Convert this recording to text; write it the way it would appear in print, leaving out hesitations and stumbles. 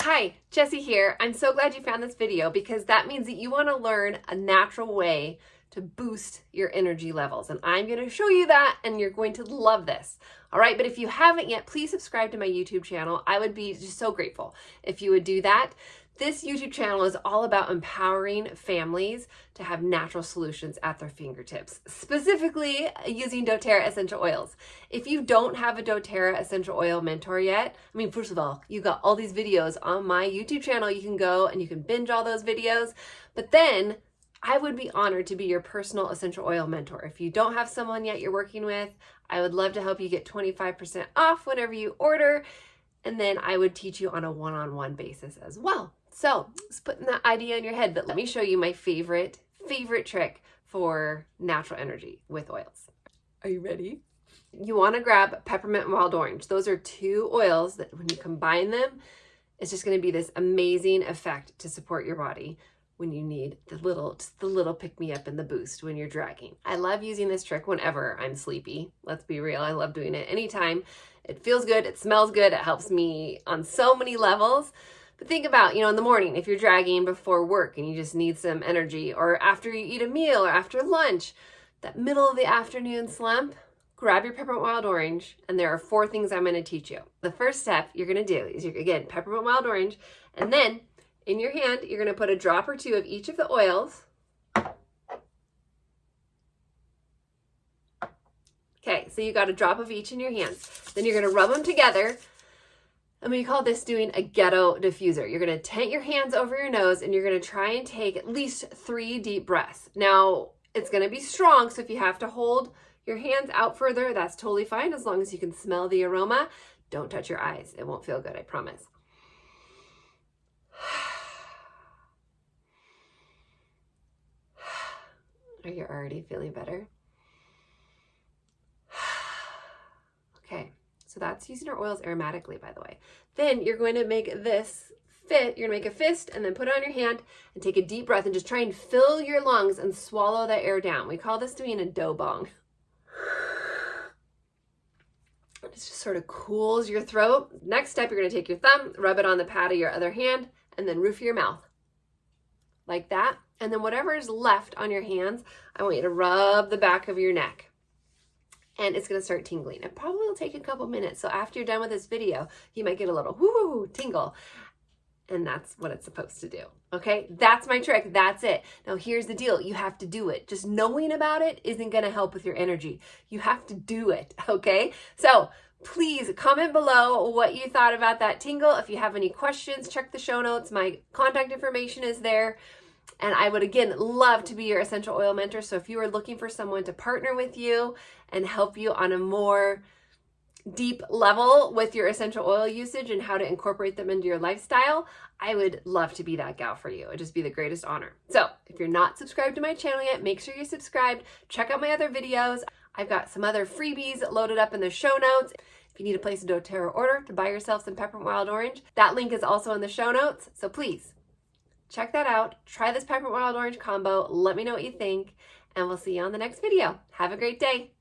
Hi, Jessie here. I'm so glad you found this video because that means that you want to learn a natural way to boost your energy levels. And I'm going to show you that and you're going to love this. All right, but if you haven't yet, please subscribe to my YouTube channel. I would be just so grateful if you would do that. This YouTube channel is all about empowering families to have natural solutions at their fingertips, specifically using doTERRA essential oils. If you don't have a doTERRA essential oil mentor yet, I mean, first of all, you got all these videos on my YouTube channel. You can go and you can binge all those videos, but then I would be honored to be your personal essential oil mentor. If you don't have someone yet you're working with, I would love to help you get 25% off whenever you order. And then I would teach you on a one-on-one basis as well. So just putting that idea in your head, but let me show you my favorite trick for natural energy with oils. Are you ready? You want to grab peppermint and wild orange. Those are two oils that when you combine them, it's just going to be this amazing effect to support your body when you need the little pick-me-up and the boost when you're dragging. I love using this trick whenever I'm sleepy. Let's be real. I love doing it anytime. It feels good. It smells good. It helps me on so many levels. But think about, in the morning, if you're dragging before work and you just need some energy, or after you eat a meal or after lunch, that middle of the afternoon slump, grab your peppermint wild orange. And there are 4 things I'm going to teach you. The first step you're going to do is, again, peppermint wild orange. And then in your hand, you're going to put a drop or 2 of each of the oils. Okay, so you got a drop of each in your hands. Then you're going to rub them together. And we call this doing a ghetto diffuser. You're going to tent your hands over your nose and you're going to try and take at least 3 deep breaths. Now, it's going to be strong, so if you have to hold your hands out further, that's totally fine as long as you can smell the aroma. Don't touch your eyes. It won't feel good, I promise. Are you already feeling better? Okay, so that's using our oils aromatically, by the way. Then you're going to make this fit. You're going to make a fist and then put it on your hand and take a deep breath and just try and fill your lungs and swallow that air down. We call this doing a dough bong. It just sort of cools your throat. Next step, you're going to take your thumb, rub it on the pad of your other hand, and then roof your mouth. Like that. And then whatever is left on your hands, I want you to rub the back of your neck. And it's going to start tingling. It probably will take a couple minutes. So after you're done with this video, you might get a little whoo tingle. And that's what it's supposed to do. Okay, that's my trick. That's it. Now here's the deal. You have to do it. Just knowing about it isn't going to help with your energy. You have to do it. Okay, so please comment below what you thought about that tingle. If you have any questions, check the show notes. My contact information is there. And I would, again, love to be your essential oil mentor. So if you are looking for someone to partner with you and help you on a more deep level with your essential oil usage and how to incorporate them into your lifestyle, I would love to be that gal for you. It'd just be the greatest honor. So if you're not subscribed to my channel yet, make sure you're subscribed. Check out my other videos. I've got some other freebies loaded up in the show notes. If you need to place a doTERRA order to buy yourself some peppermint wild orange, that link is also in the show notes. So please, check that out. Try this peppermint wild orange combo. Let me know what you think, and we'll see you on the next video. Have a great day.